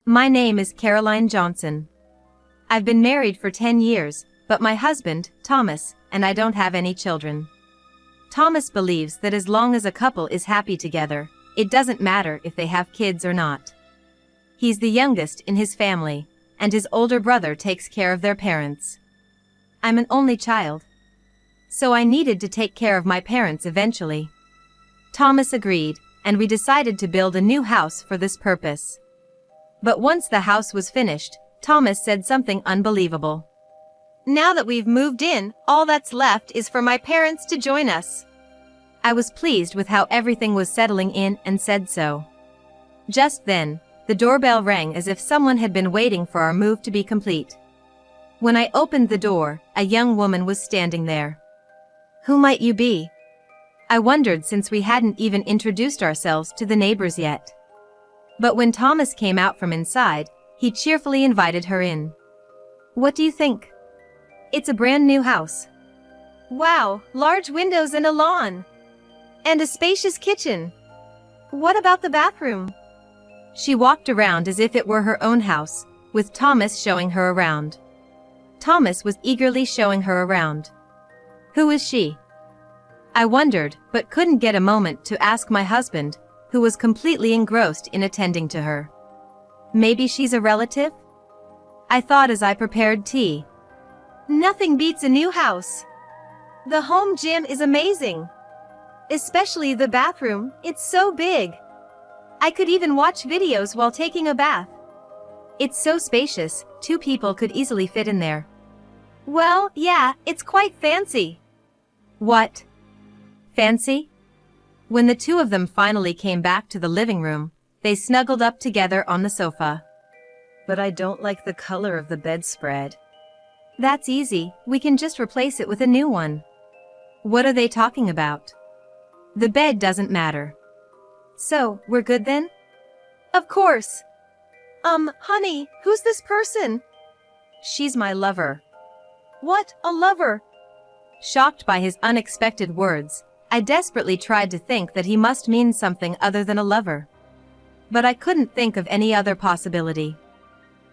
My name is Caroline Johnson. I've been married for 10 years, but my husband, Thomas, and I don't have any children. Thomas believes that as long as a couple is happy together, it doesn't matter if they have kids or not. He's the youngest in his family, and his older brother takes care of their parents. I'm an only child, so I needed to take care of my parents eventually. Thomas agreed, and we decided to build a new house for this purpose. But once the house was finished, Thomas said something unbelievable. "Now that we've moved in, all that's left is for my parents to join us." I was pleased with how everything was settling in and said so. Just then, the doorbell rang as if someone had been waiting for our move to be complete. When I opened the door, a young woman was standing there. Who might you be? I wondered since we hadn't even introduced ourselves to the neighbors yet. But when Thomas came out from inside, he cheerfully invited her in. "What do you think?" "It's a brand new house." "Wow, large windows and a lawn. And a spacious kitchen. What about the bathroom?" She walked around as if it were her own house, with Thomas showing her around. Thomas was eagerly showing her around. Who is she? I wondered, but couldn't get a moment to ask my husband, who was completely engrossed in attending to her. Maybe she's a relative? I thought as I prepared tea. Nothing beats a new house. The home gym is amazing. Especially the bathroom, it's so big. I could even watch videos while taking a bath. It's so spacious, 2 people could easily fit in there. Well, yeah, it's quite fancy. What? Fancy? When the 2 of them finally came back to the living room, they snuggled up together on the sofa. But I don't like the color of the bedspread. That's easy, we can just replace it with a new one. What are they talking about? The bed doesn't matter. So, we're good then? Of course. Honey, who's this person? She's my lover. What, a lover? Shocked by his unexpected words, I desperately tried to think that he must mean something other than a lover. But I couldn't think of any other possibility.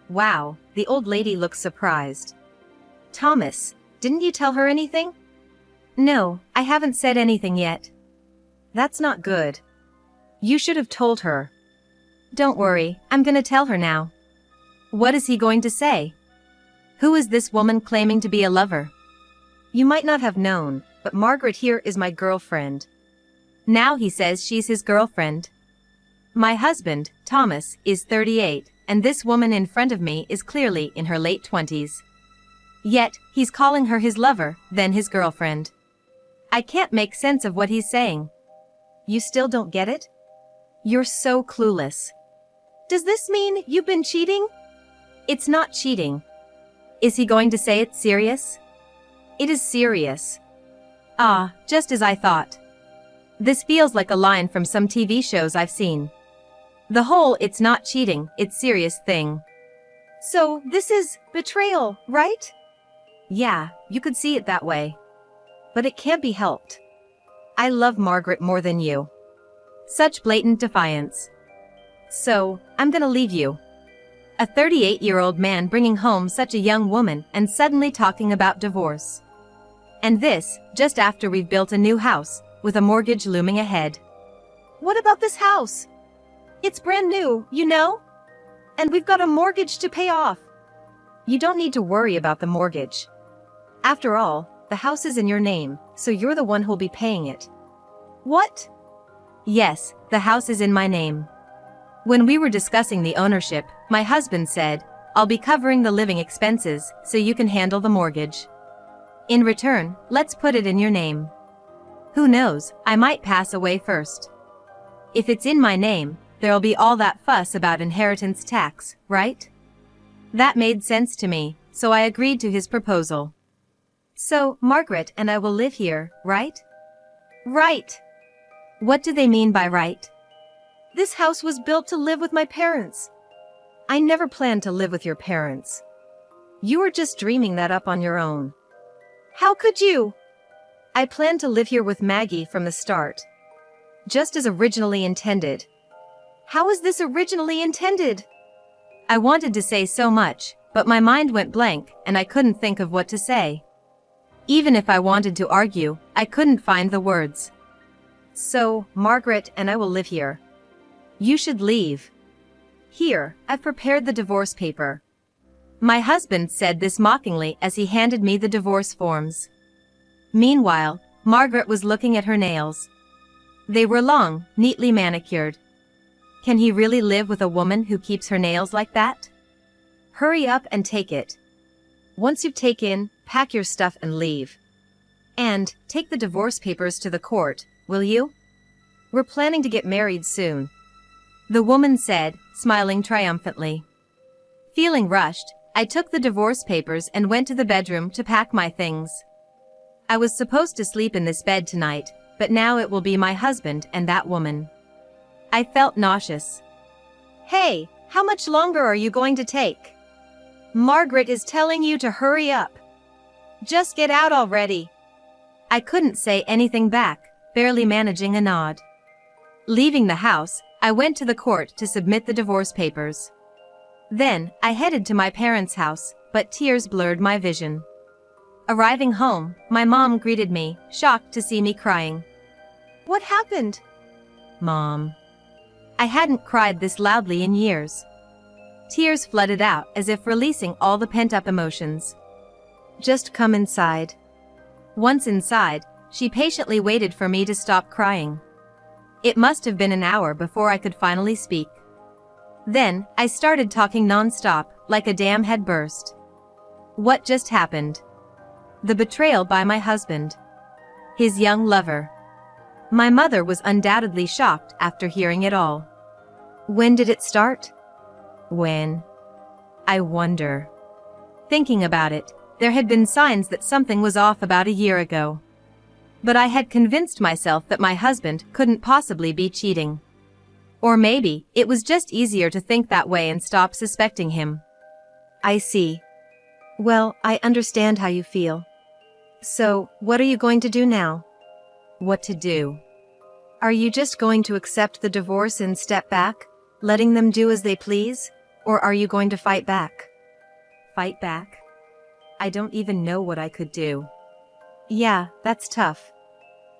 Wow, the old lady looks surprised. Thomas, didn't you tell her anything? No, I haven't said anything yet. That's not good. You should have told her. Don't worry, I'm gonna tell her now. What is he going to say? Who is this woman claiming to be a lover? You might not have known, but Margaret here is my girlfriend. Now he says she's his girlfriend. My husband, Thomas, is 38, and this woman in front of me is clearly in her late 20s. Yet, he's calling her his lover, then his girlfriend. I can't make sense of what he's saying. You still don't get it? You're so clueless. Does this mean you've been cheating? It's not cheating. Is he going to say it's serious? It is serious. Ah, just as I thought. This feels like a line from some TV shows I've seen. The whole "it's not cheating, it's serious" thing. So, this is betrayal, right? Yeah, you could see it that way. But it can't be helped. I love Margaret more than you. Such blatant defiance. So, I'm gonna leave you. A 38-year-old man bringing home such a young woman and suddenly talking about divorce. And this, just after we've built a new house, with a mortgage looming ahead. What about this house? It's brand new, you know? And we've got a mortgage to pay off. You don't need to worry about the mortgage. After all, the house is in your name, so you're the one who'll be paying it. What? Yes, the house is in my name. When we were discussing the ownership, my husband said, "I'll be covering the living expenses, so you can handle the mortgage. In return, let's put it in your name. Who knows, I might pass away first. If it's in my name, there'll be all that fuss about inheritance tax, right?" That made sense to me, so I agreed to his proposal. So, Margaret and I will live here, right? Right. What do they mean by right? This house was built to live with my parents. I never planned to live with your parents. You were just dreaming that up on your own. How could you? I planned to live here with Maggie from the start. Just as originally intended. How is this originally intended? I wanted to say so much, but my mind went blank and I couldn't think of what to say. Even if I wanted to argue, I couldn't find the words. So, Margaret and I will live here. You should leave. Here, I've prepared the divorce paper. My husband said this mockingly as he handed me the divorce forms. Meanwhile, Margaret was looking at her nails. They were long, neatly manicured. Can he really live with a woman who keeps her nails like that? Hurry up and take it. Once you've taken, pack your stuff and leave. And, take the divorce papers to the court, will you? We're planning to get married soon. The woman said, smiling triumphantly. Feeling rushed, I took the divorce papers and went to the bedroom to pack my things. I was supposed to sleep in this bed tonight, but now it will be my husband and that woman. I felt nauseous. Hey, how much longer are you going to take? Margaret is telling you to hurry up. Just get out already. I couldn't say anything back, barely managing a nod. Leaving the house, I went to the court to submit the divorce papers. Then, I headed to my parents' house, but tears blurred my vision. Arriving home, my mom greeted me, shocked to see me crying. What happened? Mom. I hadn't cried this loudly in years. Tears flooded out as if releasing all the pent-up emotions. Just come inside. Once inside, she patiently waited for me to stop crying. It must have been an hour before I could finally speak. Then, I started talking non-stop, like a dam had burst. What just happened? The betrayal by my husband. His young lover. My mother was undoubtedly shocked after hearing it all. When did it start? When? I wonder. Thinking about it, there had been signs that something was off about a year ago. But I had convinced myself that my husband couldn't possibly be cheating. Or maybe, it was just easier to think that way and stop suspecting him. I see. Well, I understand how you feel. So, what are you going to do now? What to do? Are you just going to accept the divorce and step back, letting them do as they please? Or are you going to fight back? Fight back? I don't even know what I could do. Yeah, that's tough.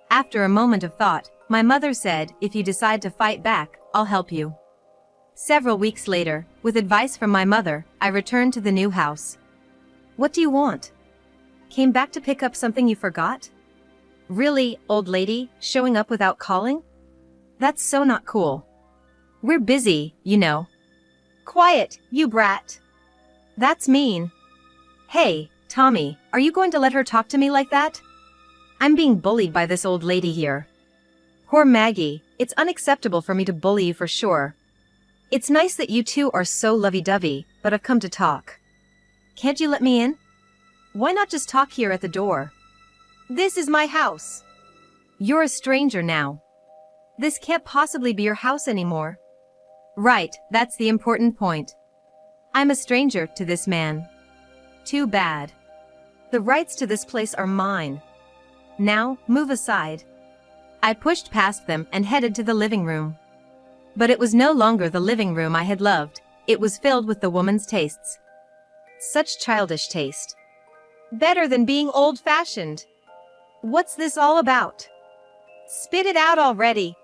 After a moment of thought, my mother said, if you decide to fight back, I'll help you. Several weeks later, with advice from my mother, I returned to the new house. What do you want? Came back to pick up something you forgot? Really, old lady, showing up without calling? That's so not cool. We're busy, you know. Quiet, you brat. That's mean. Hey, Tommy, are you going to let her talk to me like that? I'm being bullied by this old lady here. Poor Maggie, it's unacceptable for me to bully you for sure. It's nice that you two are so lovey-dovey, but I've come to talk. Can't you let me in? Why not just talk here at the door? This is my house. You're a stranger now. This can't possibly be your house anymore. Right, that's the important point. I'm a stranger to this man. Too bad. The rights to this place are mine. Now, move aside. I pushed past them and headed to the living room. But it was no longer the living room I had loved, it was filled with the woman's tastes. Such childish taste. Better than being old-fashioned. What's this all about? Spit it out already.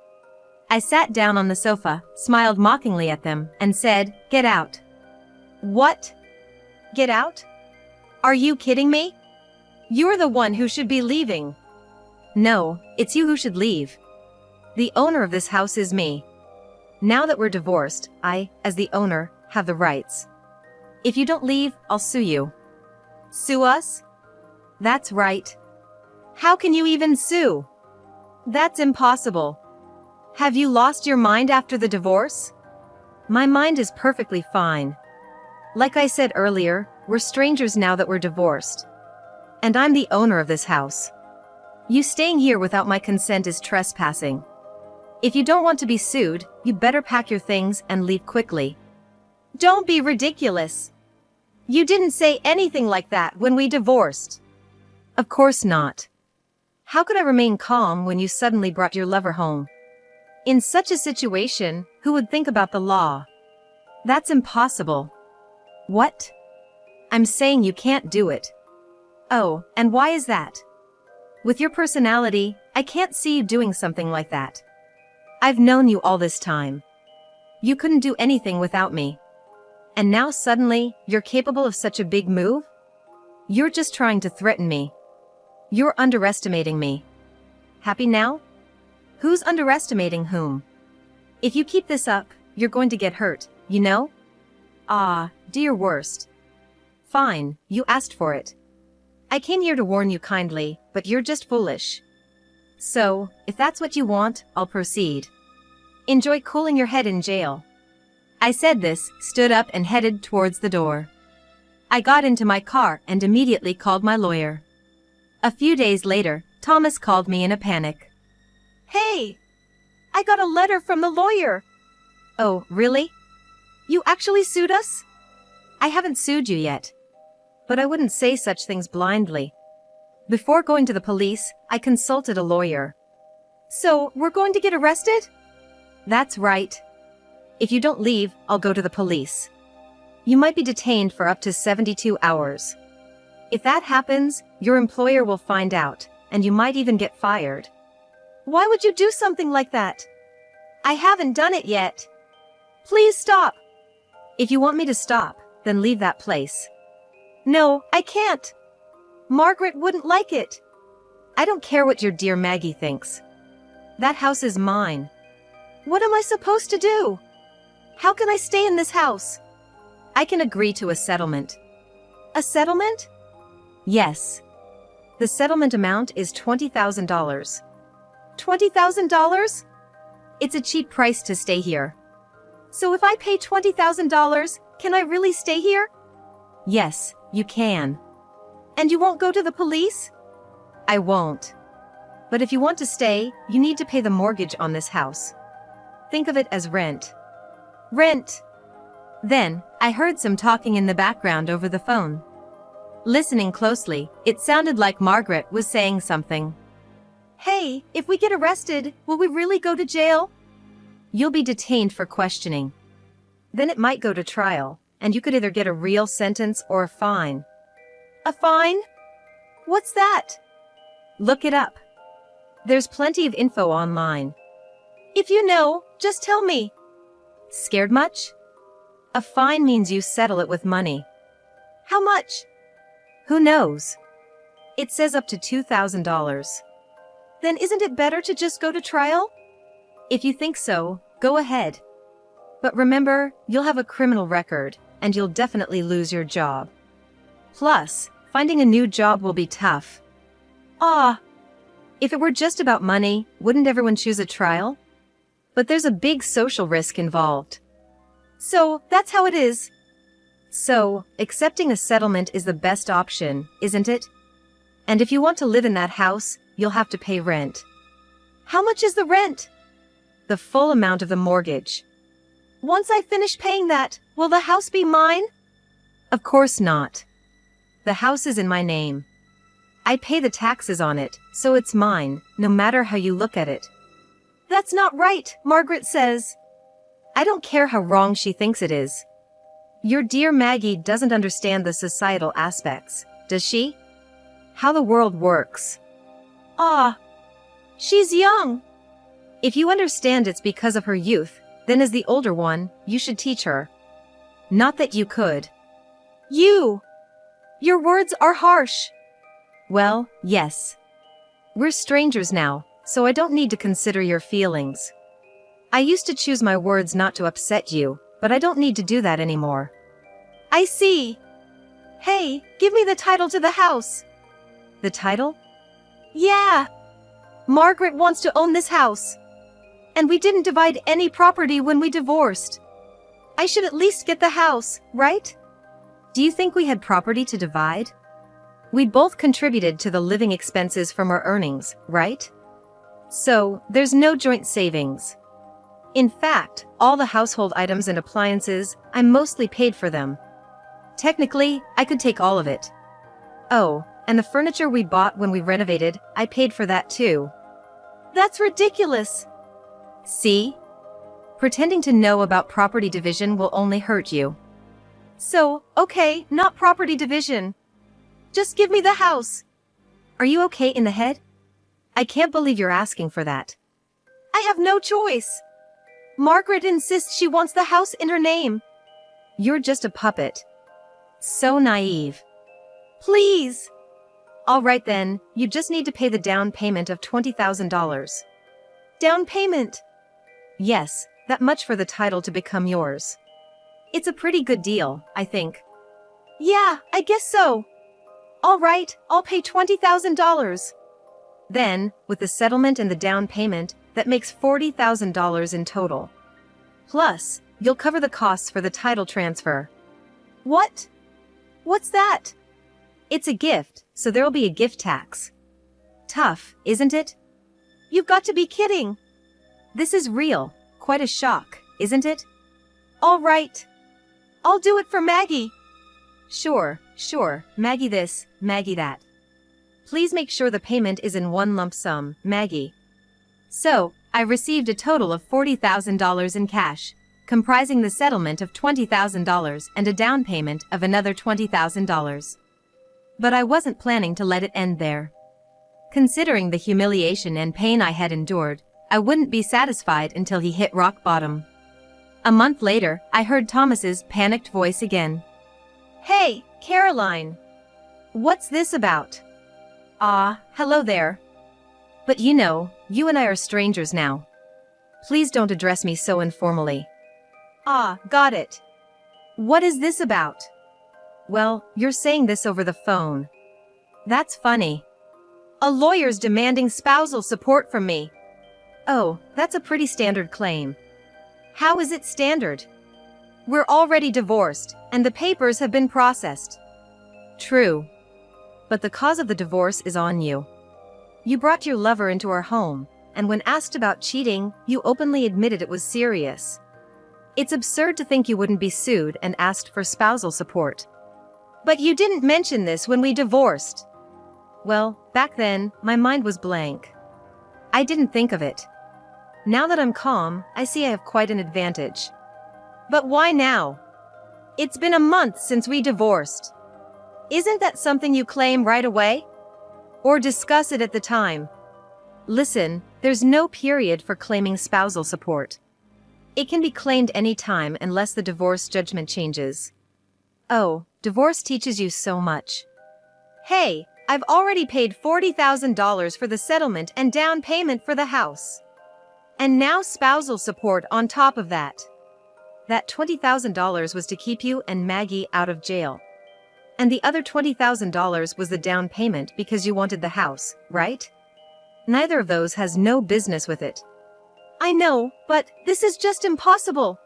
I sat down on the sofa, smiled mockingly at them, and said, "Get out." What? Get out? Are you kidding me? You're the one who should be leaving. No, it's you who should leave. The owner of this house is me. Now that we're divorced, I, as the owner, have the rights. If you don't leave, I'll sue you. Sue us? That's right. How can you even sue? That's impossible. Have you lost your mind after the divorce? My mind is perfectly fine. Like I said earlier, we're strangers now that we're divorced. And I'm the owner of this house. You staying here without my consent is trespassing. If you don't want to be sued, you better pack your things and leave quickly. Don't be ridiculous. You didn't say anything like that when we divorced. Of course not. How could I remain calm when you suddenly brought your lover home? In such a situation, who would think about the law? That's impossible. What? I'm saying you can't do it. Oh, and why is that? With your personality, I can't see you doing something like that. I've known you all this time. You couldn't do anything without me. And now suddenly, you're capable of such a big move? You're just trying to threaten me. You're underestimating me. Happy now? Who's underestimating whom? If you keep this up, you're going to get hurt, you know? Ah, do your worst. Fine, you asked for it. I came here to warn you kindly, but you're just foolish. So, if that's what you want, I'll proceed. Enjoy cooling your head in jail. I said this, stood up and headed towards the door. I got into my car and immediately called my lawyer. A few days later, Thomas called me in a panic. Hey! I got a letter from the lawyer. Oh, really? You actually sued us? I haven't sued you yet. But I wouldn't say such things blindly. Before going to the police, I consulted a lawyer. So, we're going to get arrested? That's right. If you don't leave, I'll go to the police. You might be detained for up to 72 hours. If that happens, your employer will find out, and you might even get fired. Why would you do something like that? I haven't done it yet. Please stop. If you want me to stop, then leave that place. No, I can't. Margaret wouldn't like it. I don't care what your dear Maggie thinks. That house is mine. What am I supposed to do? How can I stay in this house? I can agree to a settlement. A settlement? Yes. The settlement amount is $20,000. $20,000? It's a cheap price to stay here. So if I pay $20,000, can I really stay here? Yes, you can. And you won't go to the police? I won't. But if you want to stay, you need to pay the mortgage on this house. Think of it as rent. Rent! Then, I heard some talking in the background over the phone. Listening closely, it sounded like Margaret was saying something. Hey, if we get arrested, will we really go to jail? You'll be detained for questioning. Then it might go to trial, and you could either get a real sentence or a fine. A fine? What's that? Look it up. There's plenty of info online. If you know, just tell me. Scared much? A fine means you settle it with money. How much? Who knows? It says up to $2,000. Then isn't it better to just go to trial? If you think so, go ahead. But remember, you'll have a criminal record, and you'll definitely lose your job. Plus, finding a new job will be tough. Ah! If it were just about money, wouldn't everyone choose a trial? But there's a big social risk involved. So, that's how it is. So, accepting a settlement is the best option, isn't it? And if you want to live in that house, you'll have to pay rent. How much is the rent? The full amount of the mortgage. Once I finish paying that, will the house be mine? Of course not. The house is in my name. I pay the taxes on it, so it's mine, no matter how you look at it. That's not right, Margaret says. I don't care how wrong she thinks it is. Your dear Maggie doesn't understand the societal aspects, does she? How the world works. Ah, she's young. If you understand it's because of her youth, then as the older one, you should teach her. Not that you could. Your words are harsh. Well, yes. We're strangers now, so I don't need to consider your feelings. I used to choose my words not to upset you, but I don't need to do that anymore. I see. Hey, give me the title to the house. The title? Yeah. Margaret wants to own this house. And we didn't divide any property when we divorced. I should at least get the house, right? Do you think we had property to divide? We both contributed to the living expenses from our earnings, right? So, there's no joint savings. In fact, all the household items and appliances, I mostly paid for them. Technically, I could take all of it. Oh, and the furniture we bought when we renovated, I paid for that too. That's ridiculous. See? Pretending to know about property division will only hurt you. So, okay, not property division. Just give me the house. Are you okay in the head? I can't believe you're asking for that. I have no choice. Margaret insists she wants the house in her name. You're just a puppet. So naive. Please. All right then, you just need to pay the down payment of $20,000. Down payment? Yes, that much for the title to become yours. It's a pretty good deal, I think. Yeah, I guess so. All right, I'll pay $20,000. Then, with the settlement and the down payment, that makes $40,000 in total. Plus, you'll cover the costs for the title transfer. What? What's that? It's a gift, so there'll be a gift tax. Tough, isn't it? You've got to be kidding. This is real. Quite a shock, isn't it? All right. I'll do it for Maggie. Sure, Maggie this, Maggie that. Please make sure the payment is in one lump sum, Maggie. So, I received a total of $40,000 in cash, comprising the settlement of $20,000 and a down payment of another $20,000. But I wasn't planning to let it end there. Considering the humiliation and pain I had endured, I wouldn't be satisfied until he hit rock bottom. A month later, I heard Thomas's panicked voice again. Hey, Caroline. What's this about? Hello there. But you know, you and I are strangers now. Please don't address me so informally. Got it. What is this about? Well, you're saying this over the phone. That's funny. A lawyer's demanding spousal support from me. Oh, that's a pretty standard claim. How is it standard? We're already divorced, and the papers have been processed. True. But the cause of the divorce is on you. You brought your lover into our home, and when asked about cheating, you openly admitted it was serious. It's absurd to think you wouldn't be sued and asked for spousal support. But you didn't mention this when we divorced. Well, back then, my mind was blank. I didn't think of it. Now that I'm calm, I see I have quite an advantage. But why now? It's been a month since we divorced. Isn't that something you claim right away? Or discuss it at the time? Listen, there's no period for claiming spousal support. It can be claimed any time unless the divorce judgment changes. Oh, divorce teaches you so much. Hey, I've already paid $40,000 for the settlement and down payment for the house. And now spousal support on top of that. That $20,000 was to keep you and Maggie out of jail. And the other $20,000 was the down payment because you wanted the house, right? Neither of those has no business with it. I know, but this is just impossible.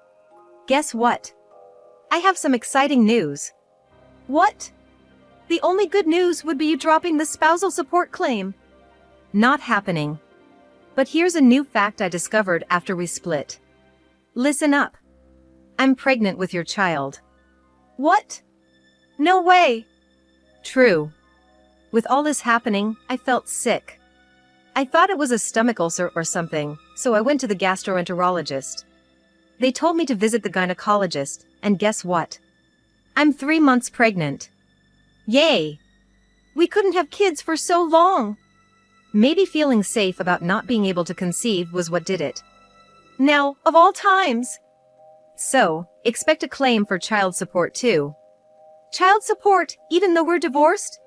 Guess what? I have some exciting news. What? The only good news would be you dropping the spousal support claim. Not happening. But here's a new fact I discovered after we split. Listen up. I'm pregnant with your child. What? No way. True. With all this happening, I felt sick. I thought it was a stomach ulcer or something, so I went to the gastroenterologist. They told me to visit the gynecologist, and guess what? I'm 3 months pregnant. Yay! We couldn't have kids for so long. Maybe feeling safe about not being able to conceive was what did it. Now, of all times. So, expect a claim for child support too. Child support, even though we're divorced?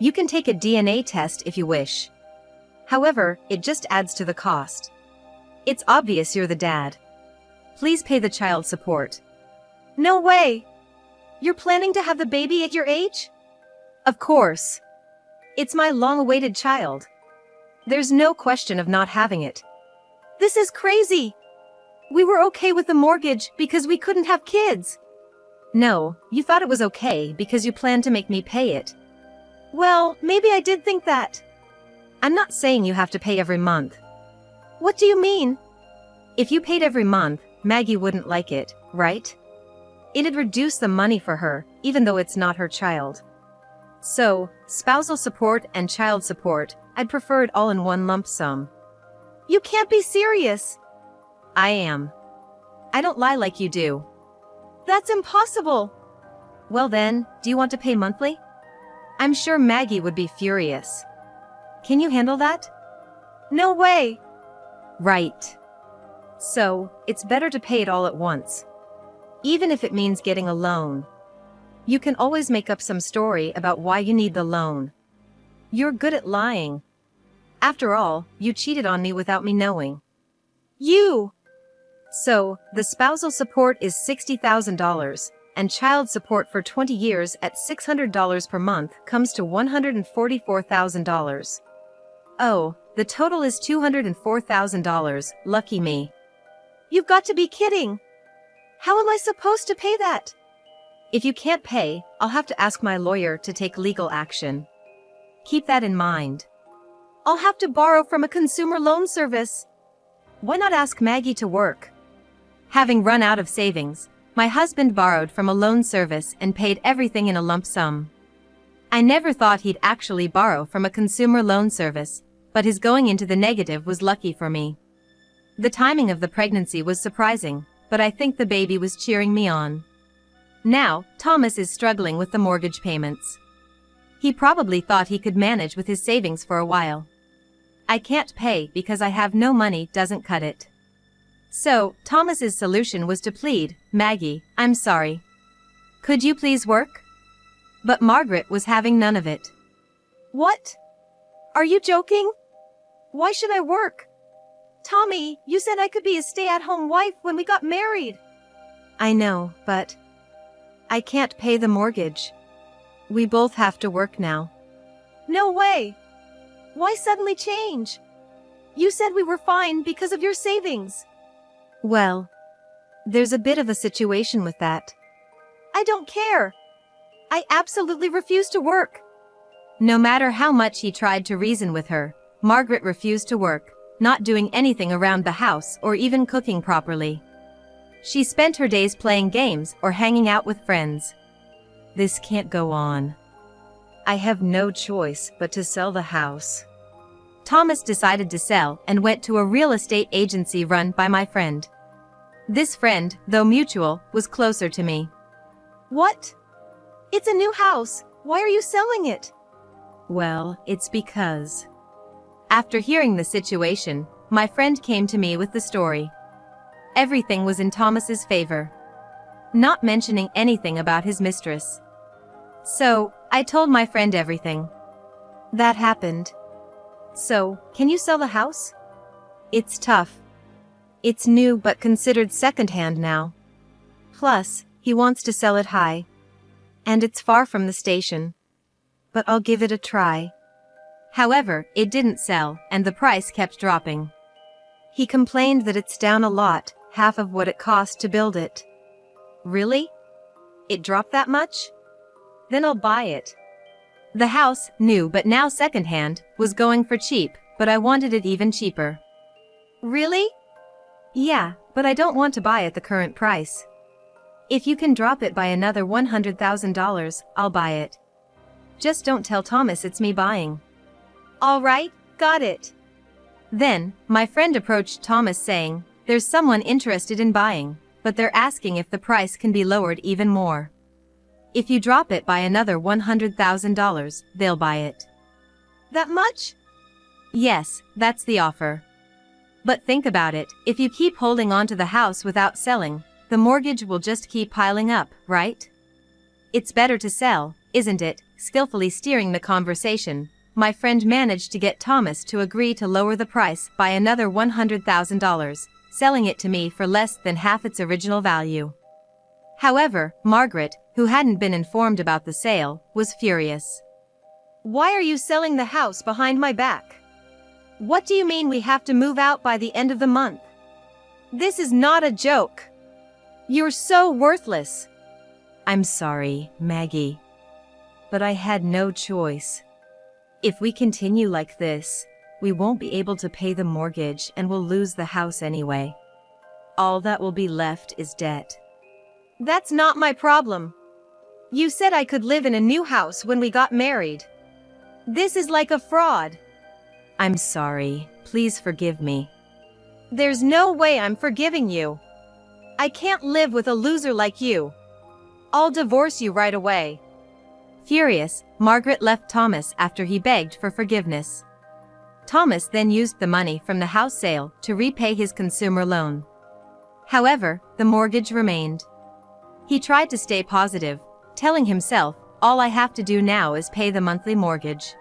You can take a DNA test if you wish. However, it just adds to the cost. It's obvious you're the dad. Please pay the child support. No way! You're planning to have the baby at your age? Of course. It's my long-awaited child. There's no question of not having it. This is crazy! We were okay with the mortgage because we couldn't have kids. No, you thought it was okay because you planned to make me pay it. Well, maybe I did think that. I'm not saying you have to pay every month. What do you mean? If you paid every month, Maggie wouldn't like it, right? It'd reduce the money for her, even though it's not her child. So, spousal support and child support, I'd prefer it all in one lump sum. You can't be serious. I am. I don't lie like you do. That's impossible. Well then, do you want to pay monthly? I'm sure Maggie would be furious. Can you handle that? No way. Right. So, it's better to pay it all at once. Even if it means getting a loan. You can always make up some story about why you need the loan. You're good at lying. After all, you cheated on me without me knowing. You! So, the spousal support is $60,000, and child support for 20 years at $600 per month comes to $144,000. Oh, the total is $204,000, lucky me. You've got to be kidding. How am I supposed to pay that? If you can't pay, I'll have to ask my lawyer to take legal action. Keep that in mind. I'll have to borrow from a consumer loan service. Why not ask Maggie to work? Having run out of savings, my husband borrowed from a loan service and paid everything in a lump sum. I never thought he'd actually borrow from a consumer loan service, but his going into the negative was lucky for me. The timing of the pregnancy was surprising, but I think the baby was cheering me on. Now, Thomas is struggling with the mortgage payments. He probably thought he could manage with his savings for a while. I can't pay because I have no money doesn't cut it. So, Thomas's solution was to plead, Maggie, I'm sorry. Could you please work? But Margaret was having none of it. What? Are you joking? Why should I work? Tommy, you said I could be a stay-at-home wife when we got married. I know, but I can't pay the mortgage. We both have to work now. No way. Why suddenly change? You said we were fine because of your savings. Well, there's a bit of a situation with that. I don't care. I absolutely refuse to work. No matter how much he tried to reason with her, Margaret refused to work, not doing anything around the house or even cooking properly. She spent her days playing games or hanging out with friends. This can't go on. I have no choice but to sell the house. Thomas decided to sell and went to a real estate agency run by my friend. This friend, though mutual, was closer to me. What? It's a new house. Why are you selling it? Well, it's because. After hearing the situation, my friend came to me with the story. Everything was in Thomas's favor, not mentioning anything about his mistress. So, I told my friend everything. That happened. So, can you sell the house? It's tough. It's new but considered second-hand now. Plus, he wants to sell it high. And it's far from the station. But I'll give it a try. However, it didn't sell, and the price kept dropping. He complained that it's down a lot, half of what it cost to build it. Really? It dropped that much? Then I'll buy it. The house, new but now second-hand, was going for cheap, but I wanted it even cheaper. Really? Yeah, but I don't want to buy at the current price. If you can drop it by another $100,000, I'll buy it. Just don't tell Thomas it's me buying. All right, got it. Then, my friend approached Thomas saying, there's someone interested in buying, but they're asking if the price can be lowered even more. If you drop it by another $100,000, they'll buy it. That much? Yes, that's the offer. But think about it, if you keep holding on to the house without selling, the mortgage will just keep piling up, right? It's better to sell, isn't it? Skillfully steering the conversation, my friend managed to get Thomas to agree to lower the price by another $100,000, selling it to me for less than half its original value. However, Margaret, who hadn't been informed about the sale, was furious. Why are you selling the house behind my back? What do you mean we have to move out by the end of the month? This is not a joke. You're so worthless. I'm sorry, Maggie. But I had no choice. If we continue like this, we won't be able to pay the mortgage and we'll lose the house anyway. All that will be left is debt. That's not my problem. You said I could live in a new house when we got married. This is like a fraud. I'm sorry. Please forgive me. There's no way I'm forgiving you. I can't live with a loser like you. I'll divorce you right away. Furious, Margaret left Thomas after he begged for forgiveness. Thomas then used the money from the house sale to repay his consumer loan. However, the mortgage remained. He tried to stay positive, telling himself, all I have to do now is pay the monthly mortgage.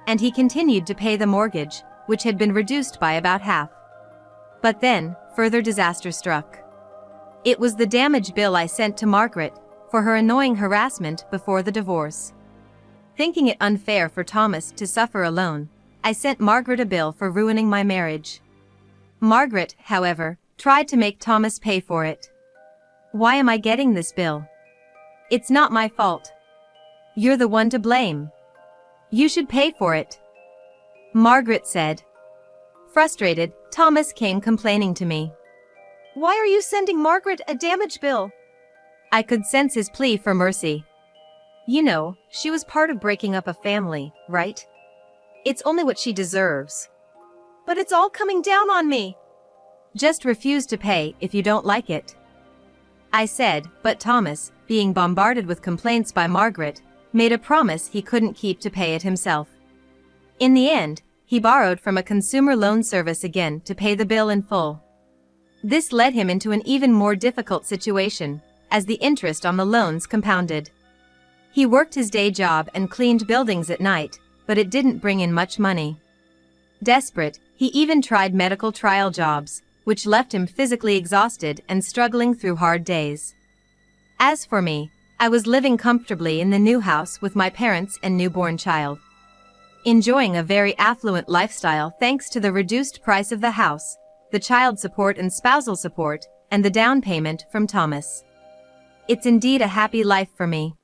And he continued to pay the mortgage, which had been reduced by about half. But then, further disaster struck. It was the damage bill I sent to Margaret for her annoying harassment before the divorce. Thinking it unfair for Thomas to suffer alone, I sent Margaret a bill for ruining my marriage. Margaret, however, tried to make Thomas pay for it. Why am I getting this bill? It's not my fault. You're the one to blame. You should pay for it, Margaret said. Frustrated, Thomas came complaining to me. Why are you sending Margaret a damage bill? I could sense his plea for mercy. You know, she was part of breaking up a family, right? It's only what she deserves. But it's all coming down on me. Just refuse to pay if you don't like it, I said, but Thomas, being bombarded with complaints by Margaret, made a promise he couldn't keep to pay it himself. In the end, he borrowed from a consumer loan service again to pay the bill in full. This led him into an even more difficult situation, as the interest on the loans compounded. He worked his day job and cleaned buildings at night, but it didn't bring in much money. Desperate, he even tried medical trial jobs, which left him physically exhausted and struggling through hard days. As for me, I was living comfortably in the new house with my parents and newborn child, enjoying a very affluent lifestyle thanks to the reduced price of the house, the child support and spousal support, and the down payment from Thomas. It's indeed a happy life for me.